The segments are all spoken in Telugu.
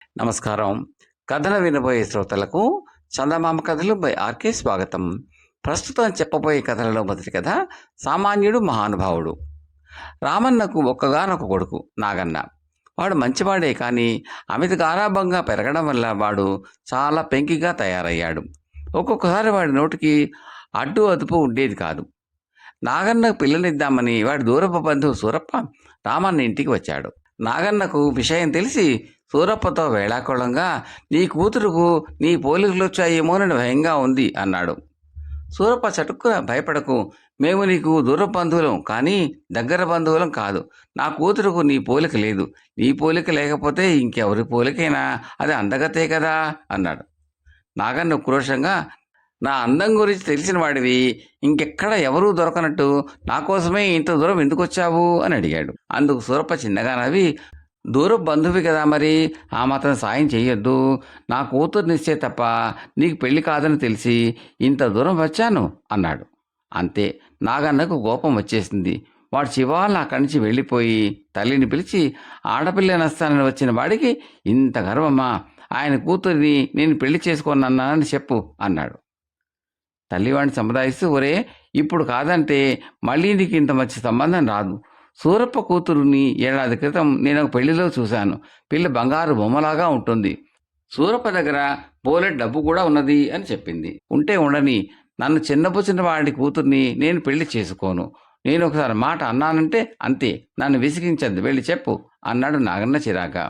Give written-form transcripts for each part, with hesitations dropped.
నమస్కారం. కథను వినబోయే శ్రోతలకు చందమామ కథలు బై ఆర్కే స్వాగతం. ప్రస్తుతం చెప్పబోయే కథలలో మొదటి కథ సామాన్యుడు మహానుభావుడు. రామన్నకు ఒక్కగానొక కొడుకు నాగన్న. వాడు మంచివాడే కానీ అమిత గారాబంగా పెరగడం వల్ల వాడు చాలా పెంకిగా తయారయ్యాడు. ఒక్కొక్కసారి వాడి నోటికి అడ్డు అదుపు ఉండేది కాదు. నాగన్నకు పిల్లనిద్దామని వాడి దూరపు బంధువు సూరప్ప రామన్న ఇంటికి వచ్చాడు. నాగన్నకు విషయం తెలిసి సూరప్పతో వేళాకోళంగా నీ కూతురుకు నీ పోలికలు వచ్చాయేమోనని భయంగా ఉంది అన్నాడు. సూరప్ప చటుక్కున భయపడకు, మేము నీకు దూర బంధువులం కానీ దగ్గర బంధువులం కాదు. నా కూతురుకు నీ పోలిక లేదు. నీ పోలిక లేకపోతే ఇంకెవరి పోలికైనా అది అందగతే కదా అన్నాడు. నాగన్న ఉక్రోషంగా నా అందం గురించి తెలిసిన వాడివి ఇంకెక్కడ ఎవరూ దొరకనట్టు నా కోసమే ఇంత దూరం ఎందుకు వచ్చావు అని అడిగాడు. అందుకు సూరప్ప చిన్నగా నవ్వి, దూరపు బంధువి కదా మరి ఆ మాత్రం సాయం చెయ్యొద్దు. నా కూతురునిస్తే తప్ప నీకు పెళ్లి కాదని తెలిసి ఇంత దూరం వచ్చాను అన్నాడు. అంతే, నాగన్నకు కోపం వచ్చేసింది. వాడు శివాలను అక్కడి నుంచి వెళ్ళిపోయి తల్లిని పిలిచి, ఆడపిల్ల నస్తానని వచ్చిన వాడికి ఇంత గర్వమా? ఆయన కూతురిని నేను పెళ్లి చేసుకొనన్నానని చెప్పు అన్నాడు. తల్లివాడిని సముదాయిస్తూ, ఒరే ఇప్పుడు కాదంటే మళ్ళీ నీకు ఇంత మంచి సంబంధం రాదు. సూరప్ప కూతురుని ఏడాది క్రితం నేను ఒక పెళ్లిలో చూశాను. పిల్ల బంగారు బొమ్మలాగా ఉంటుంది. సూరప్ప దగ్గర బోలెడ్ డబ్బు కూడా ఉన్నది అని చెప్పింది. ఉంటే ఉండని, నన్ను చిన్నపుచ్చిన వాడి కూతుర్ని నేను పెళ్లి చేసుకోను. నేను ఒకసారి మాట అన్నానంటే అంతే, నన్ను విసిగించద్దు, వెళ్ళి చెప్పు అన్నాడు నాగన్న చిరాగా.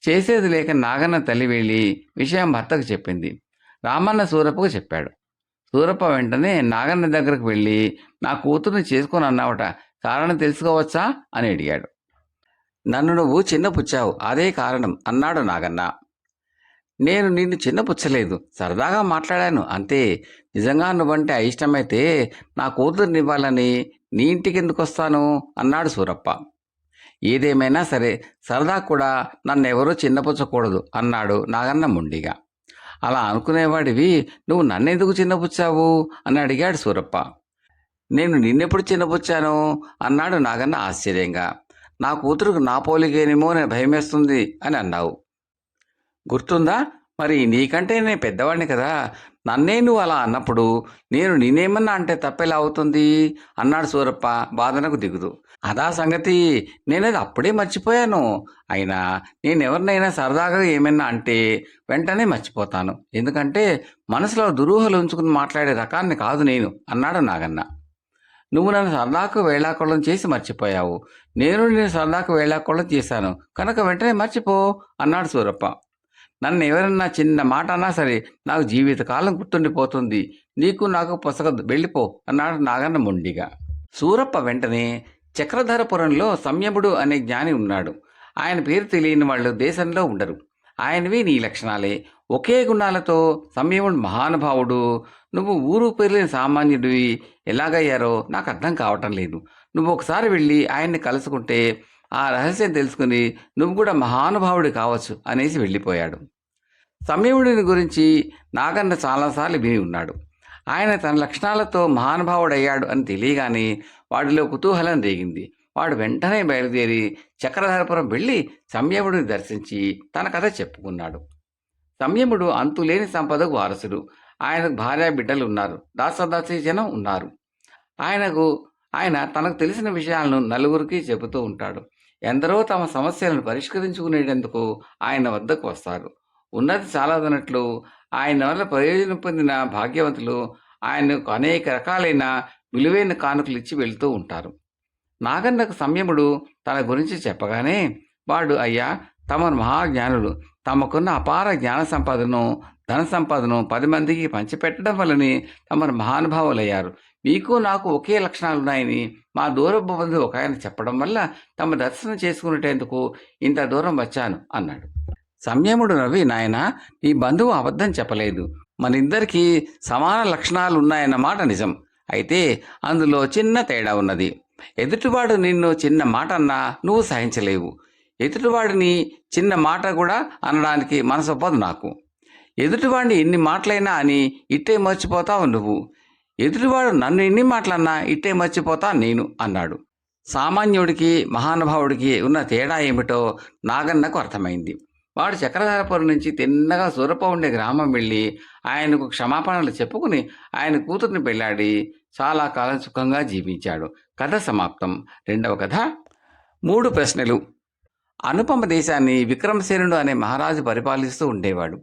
చేసేది లేక నాగన్న తల్లి వెళ్ళి విషయం భర్తకు చెప్పింది. రామన్న సూరప్పకు చెప్పాడు. సూరప్ప వెంటనే నాగన్న దగ్గరకు వెళ్ళి, నా కూతుర్ని చేసుకొని అన్నావట, కారణం తెలుసుకోవచ్చా అని అడిగాడు. నన్ను నువ్వు చిన్నపుచ్చావు, అదే కారణం అన్నాడు నాగన్న. నేను నిన్ను చిన్నపుచ్చలేదు, సరదాగా మాట్లాడాను అంతే. నిజంగా నువ్వంటే అయిష్టమైతే నా కూతుర్నివ్వాలని నీ ఇంటికి ఎందుకు వస్తాను అన్నాడు సూరప్ప. ఏదేమైనా సరే సరదా కూడా నన్నెవరూ చిన్నపుచ్చకూడదు అన్నాడు నాగన్న మొండిగా. అలా అనుకునేవాడివి నువ్వు నన్నెందుకు చిన్నపుచ్చావు అని అడిగాడు సూరప్ప. నేను నిన్నెప్పుడు చిన్నపుచ్చాను అన్నాడు నాగన్న ఆశ్చర్యంగా. నా కూతురుకు నా పోలికేనేమో నేను భయమేస్తుంది అని అన్నావు. గుర్తుందా? మరి నీకంటే నేను పెద్దవాడిని కదా, నన్నే నువ్వు అలా అన్నప్పుడు నేను నేనేమన్నా అంటే తప్పెలా అవుతుంది అన్నాడు సూరప్ప బాధనకు దిగుతూ. అదా సంగతి, నేనది అప్పుడే మర్చిపోయాను. అయినా నేనెవరినైనా సరదాగా ఏమైనా అంటే వెంటనే మర్చిపోతాను. ఎందుకంటే మనసులో దురూహలు ఉంచుకుని మాట్లాడే రకాన్ని కాదు నేను అన్నాడు నాగన్న. నువ్వు నన్ను సరదాకు వేళాకోళం చేసి మర్చిపోయావు. నేను సరదాకు వేళాకోళం చేశాను కనుక వెంటనే మర్చిపో అన్నాడు సూరప్ప. నన్ను ఎవరన్నా చిన్న మాట అన్నా సరే నాకు జీవితకాలం గుర్తుండిపోతుంది. నీకు నాకు పొసగదు, వెళ్ళిపో అన్నాడు నాగన్న మొండిగా. సూరప్ప వెంటనే చక్రధరపురంలో సంయముడు అనే జ్ఞాని ఉన్నాడు. ఆయన పేరు తెలియని వాళ్ళు దేశంలో ఉండరు. ఆయనవి నీ లక్షణాలే, ఒకే గుణాలతో సంయముడు మహానుభావుడు. నువ్వు ఊరు పేర్లేని సామాన్యుడివి ఎలాగయ్యారో నాకు అర్థం కావటం లేదు. నువ్వు ఒకసారి వెళ్ళి ఆయన్ని కలుసుకుంటే ఆ రహస్యం తెలుసుకుని నువ్వు కూడా మహానుభావుడి కావచ్చు అనేసి వెళ్ళిపోయాడు. సంయముడిని గురించి నాగన్న చాలాసార్లు విని ఉన్నాడు. ఆయన తన లక్షణాలతో మహానుభావుడయ్యాడు అని తెలియగానే వాడిలో కుతూహలం రేగింది. వాడు వెంటనే బయలుదేరి చక్రధరపురం వెళ్ళి సంయముడిని దర్శించి తన కథ చెప్పుకున్నాడు. సంయముడు అంతులేని సంపదకు వారసుడు. ఆయనకు భార్య బిడ్డలు ఉన్నారు, దాసదాసీ జనం ఉన్నారు. ఆయన తనకు తెలిసిన విషయాలను నలుగురికి చెబుతూ ఉంటాడు. ఎందరో తమ సమస్యలను పరిష్కరించుకునేందుకు ఆయన వద్దకు వస్తారు. ఉన్నది చాలదన్నట్లు ఆయన వల్ల ప్రయోజనం పొందిన భాగ్యవంతులు ఆయనకు అనేక రకాలైన విలువైన కానుకలు ఇచ్చి వెళుతూ ఉంటారు. నాగన్నకు సంయముడు తన గురించి చెప్పగానే వాడు, అయ్యా, తమరు మహాజ్ఞానులు, తమకున్న అపార జ్ఞాన సంపదను ధన సంపదను 10 మందికి పంచిపెట్టడం వల్లని తమరు మహానుభావులయ్యారు. మీకు నాకు ఒకే లక్షణాలున్నాయని మా దూరపు బంధువు ఒక ఆయన చెప్పడం వల్ల తమ దర్శనం చేసుకునేటందుకు ఇంత దూరం వచ్చాను అన్నాడు. సంయముడు నవ్వి, నాయన, ఈ బంధువు అబద్ధం చెప్పలేదు. మనిద్దరికీ సమాన లక్షణాలు ఉన్నాయన్నమాట నిజం. అయితే అందులో చిన్న తేడా ఉన్నది. ఎదుటివాడు నిన్ను చిన్న మాట అన్నా నువ్వు సహించలేవు. ఎదుటివాడిని చిన్న మాట కూడా అనడానికి మనసొప్పదు నాకు. ఎదుటివాడిని ఎన్ని మాటలైనా అని ఇట్టే మర్చిపోతావు నువ్వు. ఎదుటివాడు నన్ను ఎన్ని మాటలన్నా ఇట్టే మర్చిపోతా నేను అన్నాడు. సామాన్యుడికి మహానుభావుడికి ఉన్న తేడా ఏమిటో నాగన్నకు అర్థమైంది. వాడు చక్రధారపురం నుంచి తిన్నగా సూరప ఉండే గ్రామం వెళ్ళి ఆయనకు క్షమాపణలు చెప్పుకుని ఆయన కూతుర్ని పెళ్ళాడి చాలా కాలం సుఖంగా జీవించాడు. కథ సమాప్తం. రెండవ కథ 3 ప్రశ్నలు. అనుపమ దేశాన్ని విక్రమసేనుడు అనే మహారాజు పరిపాలిస్తూ ఉండేవాడు.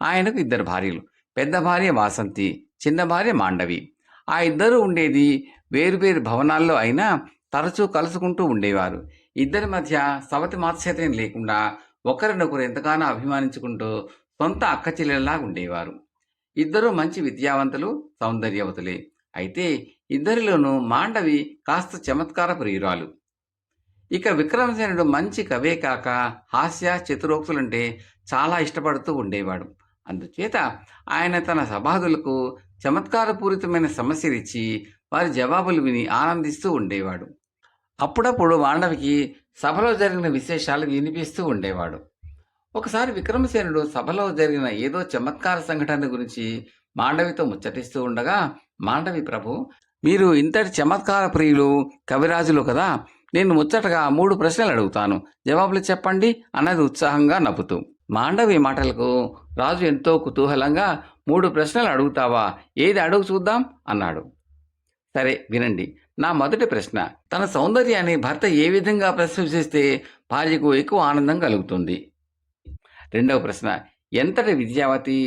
ఆయనకు 2 భార్యలు. పెద్ద భార్య వాసంతి, చిన్న భార్య మాండవి. ఆ ఇద్దరు ఉండేది వేరువేరు భవనాల్లో అయినా తరచూ కలుసుకుంటూ ఉండేవారు. ఇద్దరి మధ్య సవతి మాత్సర్యం లేకుండా ఒకరినొకరు ఎంతగానో అభిమానించుకుంటూ సొంత అక్క చెల్లెల్లా ఉండేవారు. ఇద్దరూ మంచి విద్యావంతులు, సౌందర్యవతులే. అయితే ఇద్దరిలోనూ మాండవి కాస్త చమత్కార ప్రియురాలు. ఇక విక్రమసేనుడు మంచి కవే కాక హాస్య చతురోక్తులంటే చాలా ఇష్టపడుతూ ఉండేవాడు. అందుచేత ఆయన తన సభాదులకు చమత్కారపూరితమైన సమస్యలిచ్చి వారి జవాబులు విని ఆనందిస్తూ ఉండేవాడు. అప్పుడప్పుడు మాండవికి సభలో జరిగిన విశేషాలు వినిపిస్తూ ఉండేవాడు. ఒకసారి విక్రమసేనుడు సభలో జరిగిన ఏదో చమత్కార సంఘటన గురించి మాండవితో ముచ్చటిస్తూ ఉండగా, మాండవి, ప్రభు, మీరు ఇంతటి చమత్కార ప్రియులు, కవిరాజులు కదా, నేను ముచ్చటగా 3 ప్రశ్నలు అడుగుతాను, జవాబులు చెప్పండి అన్నది ఉత్సాహంగా నవ్వుతూ. మాండవి మాటలకు రాజు ఎంతో కుతూహలంగా 3 ప్రశ్నలు అడుగుతావా, ఏది అడుగు చూద్దాం అన్నాడు. సరే వినండి. నా మొదటి ప్రశ్న, తన సౌందర్యాన్ని భర్త ఏ విధంగా ప్రశంసిస్తే భార్యకు ఎక్కువ ఆనందం కలుగుతుంది? రెండవ ప్రశ్న, ఎంతటి విద్యావతి,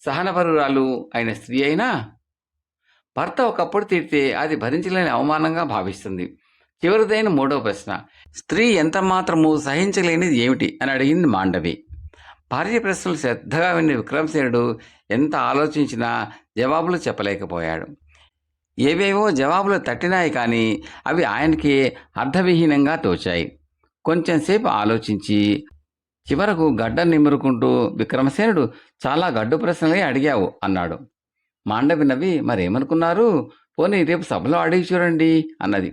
సహనపరురాలు అయిన స్త్రీ అయినా భర్త ఒకప్పుడు తిడితే అది భరించలేని అవమానంగా భావిస్తుంది. చివరిదైన 3వ ప్రశ్న, స్త్రీ ఎంత మాత్రము సహించలేనిది ఏమిటి అని అడిగింది మాండవి. భార్య ప్రశ్నలు శ్రద్ధగా విన్న విక్రమసేనుడు ఎంత ఆలోచించినా జవాబులు చెప్పలేకపోయాడు. ఏవేవో జవాబులు తట్టినాయి కానీ అవి ఆయనకి అర్థవిహీనంగా తోచాయి. కొంచెంసేపు ఆలోచించి చివరకు గడ్డ నిమురుకుంటూ, విక్రమసేనుడు, చాలా గడ్డు ప్రశ్నలే అడిగావు అన్నాడు. మాండవి నవ్వి, మరేమనుకున్నారు, పోనీ రేపు సభలో అడిగి చూడండి అన్నది.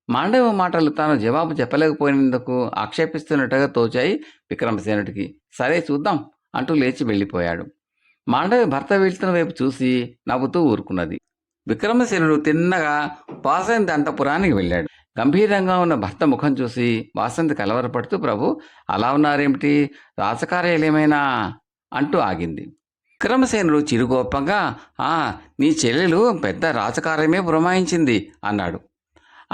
మాండవి మాటలు తాను జవాబు చెప్పలేకపోయినందుకు ఆక్షేపిస్తున్నట్టుగా తోచాయి విక్రమసేనుడికి. సరే చూద్దాం అంటూ లేచి వెళ్ళిపోయాడు. మాండవి భర్త వెళ్తున్న వైపు చూసి నవ్వుతూ ఊరుకున్నది. విక్రమసేనుడు తిన్నగా వాసంతి అంతఃపురానికి వెళ్ళాడు. గంభీరంగా ఉన్న భర్త ముఖం చూసి వాసంతి కలవరపడుతూ, ప్రభు, అలా ఉన్నారేమిటి, రాజకార్యాలేమైనా అంటూ ఆగింది. విక్రమసేనుడు చిరుకోపంగా, నీ చెల్లెలు పెద్ద రాజకార్యమే పురమాయించింది అన్నాడు.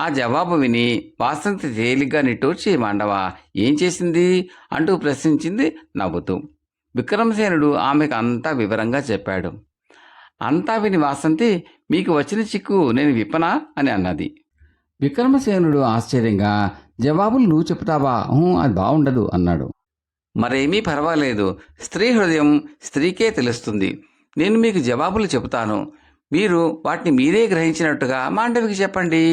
ఆ జవాబు విని వాసంతి తేలిగ్గా నిట్టూర్చి, మాండవ ఏం చేసింది అంటూ ప్రశ్నించింది నవ్వుతూ. విక్రమసేనుడు ఆమెకు అంతా వివరంగా చెప్పాడు. అంతా విని వాసంతి, మీకు వచ్చిన చిక్కు నేను విప్పనా అని అన్నది. విక్రమసేనుడు ఆశ్చర్యంగా, జవాబులు నువ్వు చెప్తావా, అది బాగుండదు అన్నాడు. మరేమీ పర్వాలేదు, స్త్రీ హృదయం స్త్రీకే తెలుస్తుంది. నేను మీకు జవాబులు చెబుతాను, మీరు వాటిని మీరే గ్రహించినట్టుగా మాండవికి చెప్పండి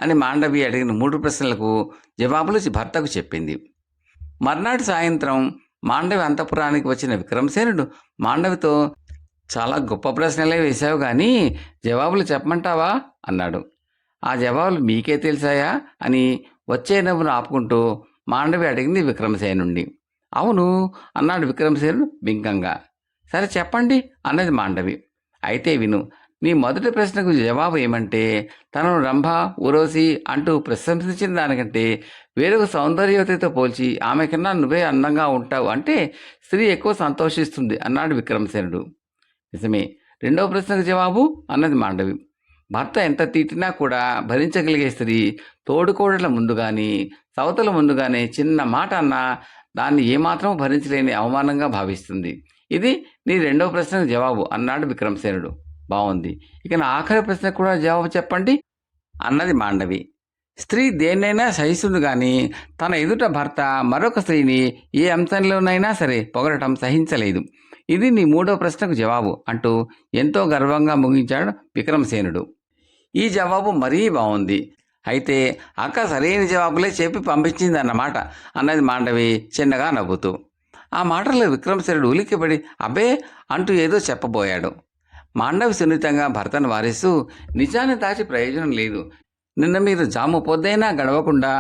అని మాండవి అడిగిన 3 ప్రశ్నలకు జవాబులు భర్తకు చెప్పింది. మర్నాటి సాయంత్రం మాండవి అంతఃపురానికి వచ్చిన విక్రమసేనుడు మాండవితో, చాలా గొప్ప ప్రశ్నలే వేశావు కానీ జవాబులు చెప్పమంటావా అన్నాడు. ఆ జవాబులు మీకే తెలిసాయా అని వచ్చే నవ్వును ఆపుకుంటూ మాండవి అడిగింది విక్రమసేనుండి. అవును అన్నాడు విక్రమసేనుడు బింకంగా. సరే చెప్పండి అన్నది మాండవి. అయితే విను, నీ మొదటి ప్రశ్నకు జవాబు ఏమంటే, తనను రంభ, ఉరోసి అంటూ ప్రశంసించిన దానికంటే వేరొక సౌందర్యవతితో పోల్చి ఆమె కన్నా నువ్వే అందంగా ఉంటావు అంటే స్త్రీ ఎక్కువ సంతోషిస్తుంది అన్నాడు విక్రమసేనుడు. నిజమే. రెండవ ప్రశ్నకు జవాబు అన్నది మాండవి. భర్త ఎంత తిట్టినా కూడా భరించగలిగే స్త్రీ తోడుకోడల ముందు కానీ సవతల ముందు కానీ చిన్న మాట అన్నా దాన్ని ఏమాత్రం భరించలేని అవమానంగా భావిస్తుంది. ఇది నీ రెండవ ప్రశ్నకు జవాబు అన్నాడు విక్రమసేనుడు. బాగుంది, ఇక నా ఆఖరి ప్రశ్నకు కూడా జవాబు చెప్పండి అన్నది మాండవి. స్త్రీ దేన్నైనా సహిస్తుంది కానీ తన ఎదుట భర్త మరొక స్త్రీని ఏ అంశంలోనైనా సరే పొగడటం సహించలేదు. ఇది నీ 3వ ప్రశ్నకు జవాబు అంటూ ఎంతో గర్వంగా ముగించాడు విక్రమసేనుడు. ఈ జవాబు మరీ బాగుంది, అయితే అక్క సరైన జవాబులే చెప్పి పంపించిందన్నమాట అన్నది మాండవి చిన్నగా నవ్వుతూ. ఆ మాటల్లో విక్రమసేనుడు ఉలిక్కిపడి అబ్బే అంటూ ఏదో చెప్పబోయాడు. మాండవి సున్నితంగా భర్తను వారిస్తూ, నిజాన్ని దాచి ప్రయోజనం లేదు, నిన్న మీరు జాము పొద్దైనా గడవకుండా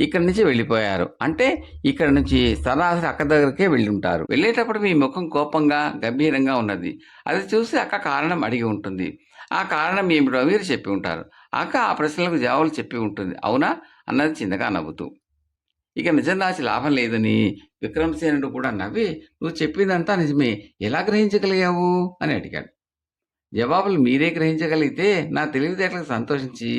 ఇక్కడి నుంచి వెళ్ళిపోయారు అంటే ఇక్కడి నుంచి సరాసరి అక్క దగ్గరికే వెళ్ళి ఉంటారు. వెళ్ళేటప్పుడు మీ ముఖం కోపంగా గంభీరంగా ఉన్నది. అది చూసి అక్క కారణం అడిగి ఉంటుంది. ఆ కారణం ఏమిటో మీరు చెప్పి ఉంటారు. అక్క ఆ ప్రశ్నలకు జవాబులు చెప్పి ఉంటుంది, అవునా అన్నది చిన్నగా నవ్వుతూ. ఇక నిజం దాచి లాభం లేదని విక్రమసేనుడు కూడా నవ్వి, నువ్వు చెప్పిందంతా నిజమే, ఎలా గ్రహించగలిగావు అని అడిగాడు. జవాబులు మీరే గ్రహించగలిగితే నా తెలివితేటలకు సంతోషించి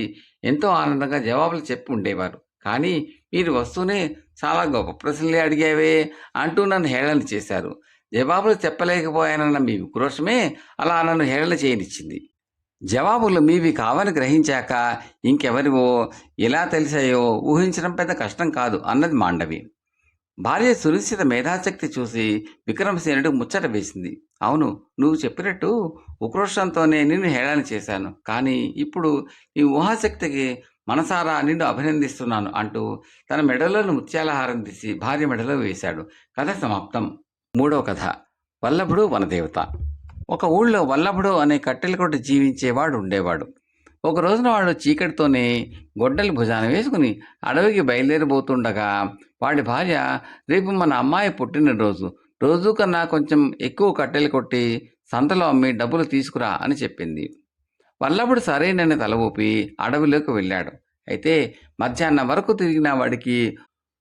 ఎంతో ఆనందంగా జవాబులు చెప్పి ఉండేవారు. కానీ మీరు వస్తూనే చాలా గొప్ప ప్రశ్నలే అడిగావే అంటూ నన్ను హేళన చేశారు. జవాబులు చెప్పలేకపోయానన్న మీ ఉక్రోషమే అలా నన్ను హేళన చేయనిచ్చింది. జవాబులు మీవి కావని గ్రహించాక ఇంకెవరివో ఎలా తెలిసాయో ఊహించడం పెద్ద కష్టం కాదు అన్నది మాండవి. భార్య సునిశ్చిత మేధాశక్తి చూసి విక్రమసేనుడు ముచ్చట వేసింది. అవును, నువ్వు చెప్పినట్టు ఉక్రోషంతోనే నిన్ను హేళన చేశాను. కానీ ఇప్పుడు నీ ఊహాశక్తికి మనసారా నిన్ను అభినందిస్తున్నాను అంటూ తన మెడలోని ముత్యాల హారం తీసి భార్య మెడలో వేశాడు. కథ సమాప్తం. మూడో కథ. వల్లభుడు వనదేవత. ఒక ఊళ్ళో వల్లభుడు అనే కట్టెల కొట్టి జీవించేవాడు ఉండేవాడు. ఒక రోజున వాడు చీకటితోనే గొడ్డలి భుజాన వేసుకుని అడవికి బయలుదేరిపోతుండగా వాడి భార్య, రేపు మన అమ్మాయి పుట్టినరోజు, రోజు కన్నా కొంచెం ఎక్కువ కట్టెలు కొట్టి సంతలో అమ్మి డబ్బులు తీసుకురా అని చెప్పింది. వల్లభుడు సరేనని తల ఊపి అడవిలోకి వెళ్ళాడు. అయితే మధ్యాహ్నం వరకు తిరిగిన వాడికి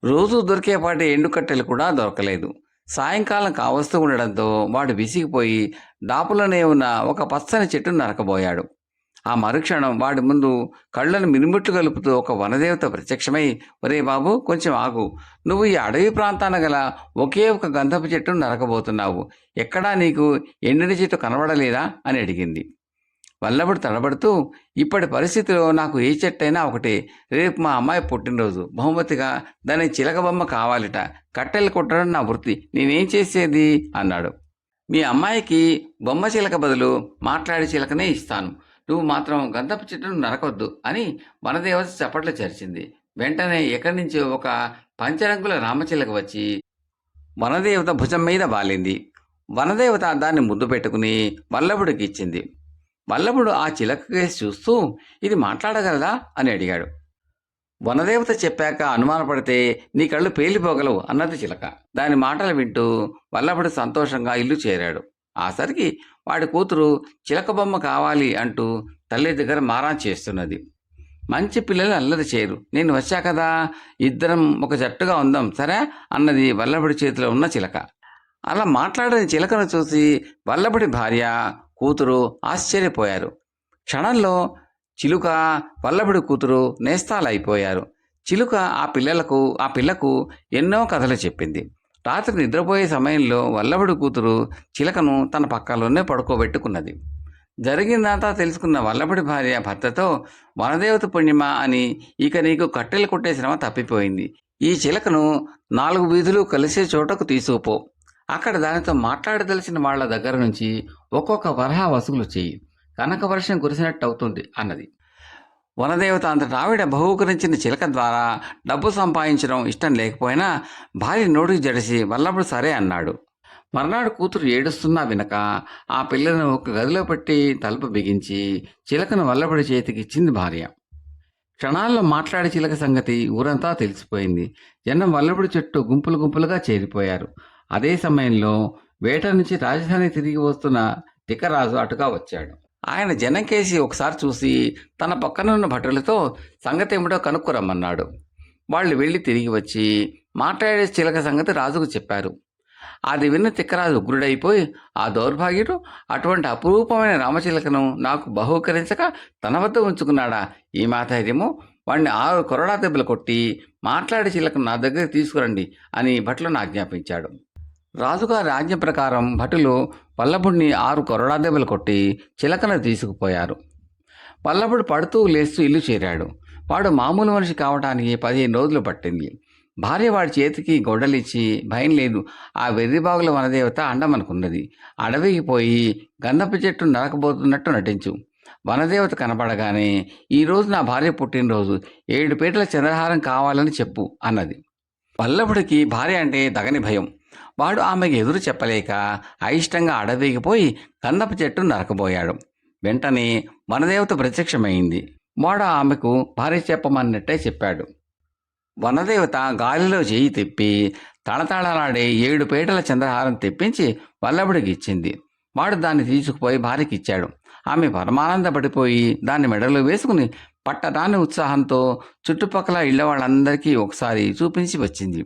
రోజు దొరికేపాటి ఎండు కట్టెలు కూడా దొరకలేదు. సాయంకాలం కావస్తూ ఉండడంతో వాడు విసిగిపోయి దాపులోనే ఉన్న ఒక పచ్చని చెట్టును నరకబోయాడు. ఆ మరుక్షణం వాడి ముందు కళ్ళను మినుముట్లు కలుపుతూ ఒక వనదేవత ప్రత్యక్షమై, ఒరే బాబు, కొంచెం ఆగు, నువ్వు ఈ అడవి ప్రాంతాన గల ఒకే ఒక గంధపు చెట్టును నరకబోతున్నావు, ఎక్కడా నీకు ఎండిన చెట్టు కనబడలేదా అని అడిగింది. వల్లభుడు తడబడుతూ, ఇప్పటి పరిస్థితిలో నాకు ఏ చెట్టైనా ఒకటే, రేపు మా అమ్మాయి పుట్టినరోజు, బహుమతిగా దాని చిలక బొమ్మ కావాలిట, కట్టెలు కొట్టడం నా వృత్తి, నేనేం చేసేది అన్నాడు. మీ అమ్మాయికి బొమ్మ చిలక బదులు మాట్లాడే చిలకనే ఇస్తాను, నువ్వు మాత్రం గంధపు చెట్టును నరకొద్దు అని వనదేవత చప్పట్లు చరిచింది. వెంటనే ఎక్కడి నుంచి ఒక పంచరంగుల రామచిలక వచ్చి వనదేవత భుజం మీద వాలింది. వనదేవత దాన్ని ముద్దు పెట్టుకుని వల్లభుడికి ఇచ్చింది. వల్లభుడు ఆ చిలక కేసి చూస్తూ, ఇది మాట్లాడగలదా అని అడిగాడు. వనదేవత చెప్పాక అనుమానపడితే నీ కళ్ళు పేలిపోగలవు అన్నది చిలక. దాని మాటలు వింటూ వల్లభుడు సంతోషంగా ఇల్లు చేరాడు. ఆసరికి వాడి కూతురు చిలక బొమ్మ కావాలి అంటూ తల్లి దగ్గర మారాన్ చేస్తున్నది. మంచి పిల్లలు అల్లరి చేయరు, నేను వచ్చా కదా, ఇద్దరం ఒక జట్టుగా ఉందాం సరే అన్నది వల్లభుడి చేతిలో ఉన్న చిలక. అలా మాట్లాడని చిలకను చూసి వల్లభుడి భార్య, కూతురు ఆశ్చర్యపోయారు. క్షణంలో చిలుక, వల్లభుడి కూతురు నేస్తాలైపోయారు. చిలుక ఆ పిల్లకు ఎన్నో కథలు చెప్పింది. రాత్రి నిద్రపోయే సమయంలో వల్లభుడి కూతురు చిలకను తన పక్కలోనే పడుకోబెట్టుకున్నది. జరిగిందంతా తెలుసుకున్న వల్లభుడి భార్య భర్తతో, వనదేవత పుణ్యమా అని ఇక నీకు కట్టెలు కొట్టే శ్రమ తప్పిపోయింది, ఈ చిలకను 4 వీధులు కలిసే చోటకు తీసుకుపో, అక్కడ దానితో మాట్లాడదలిసిన వాళ్ల దగ్గర నుంచి ఒక్కొక్క వరహా వసూలు చెయ్యి, కనక వర్షం కురిసినట్టు అవుతుంది అన్నది. వనదేవత అంతటా ఆవిడ బహూకరించిన చిలక ద్వారా డబ్బు సంపాదించడం ఇష్టం లేకపోయినా భార్య నోటికి జడిసి వల్లభుడు సరే అన్నాడు. మర్నాడు కూతురు ఏడుస్తున్నా వినక ఆ పిల్లను ఒక గదిలో పెట్టి తలుపు బిగించి చిలకను వల్లభుడి చేతికి ఇచ్చింది భార్య. క్షణాల్లో మాట్లాడే చిలక సంగతి ఊరంతా తెలిసిపోయింది. జనం వల్లభుడి చుట్టూ గుంపులు గుంపులుగా చేరిపోయారు. అదే సమయంలో వేట నుంచి రాజధాని తిరిగి వస్తున్న తిక్కరాజు అటుగా వచ్చాడు. ఆయన జనం కేసి ఒకసారి చూసి తన పక్కనున్న భటులతో సంగతి ఏమిటో కనుక్కురమ్మన్నాడు. వాళ్ళు వెళ్ళి తిరిగి వచ్చి మాట్లాడే చిలక సంగతి రాజుకు చెప్పారు. అది విన్న తిక్కరాజు ఉగ్రుడైపోయి, ఆ దౌర్భాగ్యుడు అటువంటి అపురూపమైన రామచిలకను నాకు బహూకరించక తన వద్ద ఉంచుకున్నాడా, ఈ మాధైర్యము, వాడిని 6 కొరడా దెబ్బలు కొట్టి మాట్లాడే చిలకను నా దగ్గర తీసుకురండి అని భటులను ఆజ్ఞాపించాడు. రాజుగారి ఆజ్ఞ ప్రకారం భటులు వల్లభుడిని 6 కొరడా దెబ్బలు కొట్టి చిలకను తీసుకుపోయారు. వల్లభుడు పడుతూ లేస్తూ ఇల్లు చేరాడు. వాడు మామూలు మనిషి కావడానికి 15 రోజులు పట్టింది. భార్య వాడి చేతికి గొడ్డలిచ్చి, భయం లేదు, ఆ వెర్రిబాగుల వనదేవత అండమనుకున్నది, అడవికి పోయి గంధపు చెట్టు నరకబోతున్నట్టు నటించు, వనదేవత కనపడగానే ఈరోజు నా భార్య పుట్టినరోజు, 7 పీటల చంద్రహారం కావాలని చెప్పు అన్నది. వల్లభుడికి భార్య అంటే దగని భయం. వాడు ఆమెకు ఎదురు చెప్పలేక అయిష్టంగా అడవికి పోయి గంధపు చెట్టు నరకబోయాడు. వెంటనే వనదేవత ప్రత్యక్షమైంది. వాడు ఆమెకు భార్య చెప్పమన్నట్టే చెప్పాడు. వనదేవత గాలిలో చేయి తిప్పి తళతళలాడే 7 పీటల చంద్రహారం తెప్పించి వల్లభుడికి ఇచ్చింది. వాడు దాన్ని తీసుకుపోయి భార్యకి ఇచ్చాడు. ఆమె పరమానందపడిపోయి దాన్ని మెడలో వేసుకుని పట్టరాని ఉత్సాహంతో చుట్టుపక్కల ఇళ్ల వాళ్ళందరికీ ఒకసారి చూపించి వచ్చింది.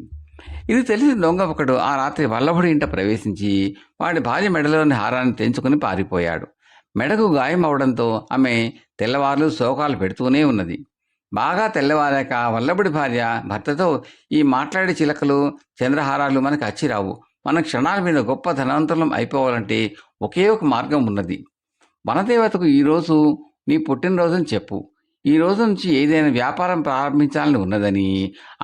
ఇది తెలిసిన దొంగ ఒకడు ఆ రాత్రి వల్లభుడి ఇంట ప్రవేశించి వాడి భార్య మెడలోని హారాన్ని తెంచుకుని పారిపోయాడు. మెడకు గాయం అవడంతో ఆమె తెల్లవార్లు శోకాలు పెడుతూనే ఉన్నది. బాగా తెల్లవారాక వల్లభుడి భార్య భర్తతో, ఈ మాట్లాడే చిలకలు చంద్రహారాలు మనకు అచ్చిరావు. మన క్షణాల మీద గొప్ప ధనవంతులం అయిపోవాలంటే ఒకే ఒక మార్గం ఉన్నది. వనదేవతకు ఈరోజు నీ పుట్టినరోజుని చెప్పు. ఈ రోజు నుంచి ఏదైనా వ్యాపారం ప్రారంభించాలని ఉన్నదని,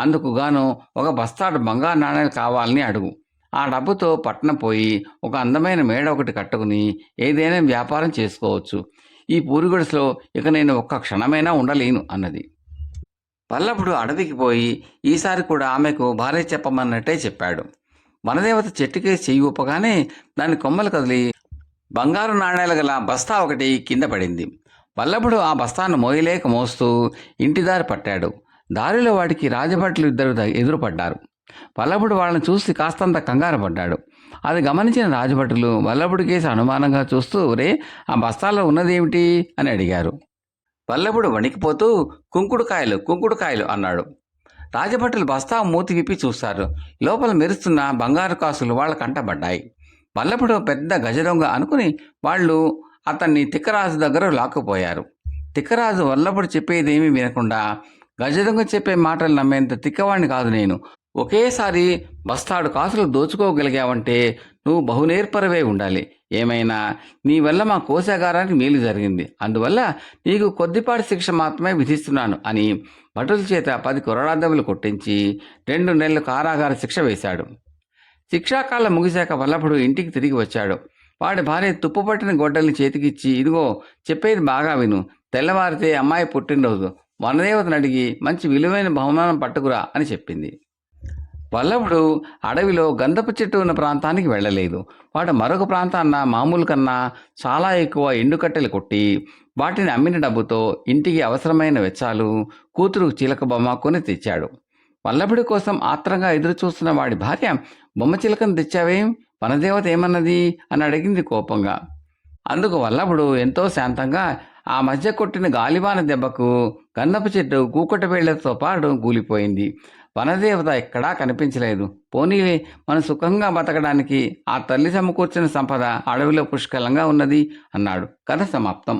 అందుకు గాను ఒక బస్తాడు బంగారు నాణ్యాలు కావాలని అడుగు. ఆ డబ్బుతో పట్నం పోయి ఒక అందమైన మేడ ఒకటి కట్టుకుని ఏదైనా వ్యాపారం చేసుకోవచ్చు. ఈ పూరిగుడిసెలో ఇక నేను ఒక్క క్షణమైనా ఉండలేను అన్నది. వల్లభుడు అడవికి పోయి ఈసారి కూడా ఆమెకు భార్య చెప్పమన్నట్టే చెప్పాడు. వనదేవత చెట్టుకే చెయ్యి ఊపగానే దాని కొమ్మలు కదిలి బంగారు నాణేలు గల బస్తా ఒకటి కింద పడింది. వల్లభుడు ఆ బస్తాను మోయలేక మోస్తూ ఇంటిదారి పట్టాడు. దారిలో వాడికి రాజభటులు ఇద్దరు ఎదురుపడ్డారు. వల్లభుడు వాళ్ళని చూసి కాస్తంత కంగారు పడ్డాడు. అది గమనించిన రాజభటులు వల్లభుడి కేసి అనుమానంగా చూస్తూ, రే, ఆ బస్తాలో ఉన్నదేమిటి అని అడిగారు. వల్లభుడు వణికిపోతూ, కుంకుడుకాయలు కుంకుడుకాయలు అన్నాడు. రాజభటులు బస్తా మూతి విప్పి చూశారు. లోపల మెరుస్తున్న బంగారు కాసులు వాళ్ళ కంటబడ్డాయి. వల్లభుడు పెద్ద గజదొంగ అనుకుని వాళ్ళు అతన్ని తిక్కరాజు దగ్గర లాక్కుపోయారు. తిక్కరాజు వల్లభుడు చెప్పేదేమీ వినకుండా, గజదొంగ చెప్పే మాటలు నమ్మేంత తిక్కవాణ్ణి కాదు నేను. ఒకేసారి బస్తాడు కాసులు దోచుకోగలిగావంటే నువ్వు బహునేర్పరవై ఉండాలి. ఏమైనా నీ వల్ల మా కోశాగారానికి మేలు జరిగింది. అందువల్ల నీకు కొద్దిపాటి శిక్ష మాత్రమే విధిస్తున్నాను అని భటుల చేత 10 కొరడాదెబ్బలు కొట్టించి 2 నెలలు కారాగార శిక్ష వేశాడు. శిక్షాకాలం ముగిశాక వల్లభుడు ఇంటికి తిరిగి వచ్చాడు. వాడి భార్య తుప్పుపట్టిన గొడ్డల్ని చేతికిచ్చి, ఇదిగో చెప్పేది బాగా విను. తెల్లవారితే అమ్మాయి పుట్టినరోజు. వనదేవతను అడిగి మంచి విలువైన బహుమానం పట్టుకురా అని చెప్పింది. వల్లభుడు అడవిలో గంధపు చెట్టు ఉన్న ప్రాంతానికి వెళ్ళలేదు. వాడు మరొక ప్రాంతాన్న మామూలు కన్నా చాలా ఎక్కువ ఎండుకట్టెలు కొట్టి వాటిని అమ్మిన డబ్బుతో ఇంటికి అవసరమైన వెచ్చాలు, కూతురు చిలక బొమ్మ కొని తెచ్చాడు. వల్లభుడి కోసం ఆత్రంగా ఎదురు చూస్తున్న వాడి భార్య, బొమ్మ చిలకను తెచ్చావేం, వనదేవత ఏమన్నది అని అడిగింది కోపంగా. అందుకు వల్లభుడు ఎంతో శాంతంగా, ఆ మధ్య కొట్టిన గాలివాన దెబ్బకు గంధపు చెట్టు కూకటి వేళ్లతో పాటు కూలిపోయింది. వనదేవత ఎక్కడా కనిపించలేదు. పోనీలే, మనం సుఖంగా బతకడానికి ఆ తల్లి సమకూర్చిన సంపద అడవిలో పుష్కలంగా ఉన్నది అన్నాడు. కథ సమాప్తం.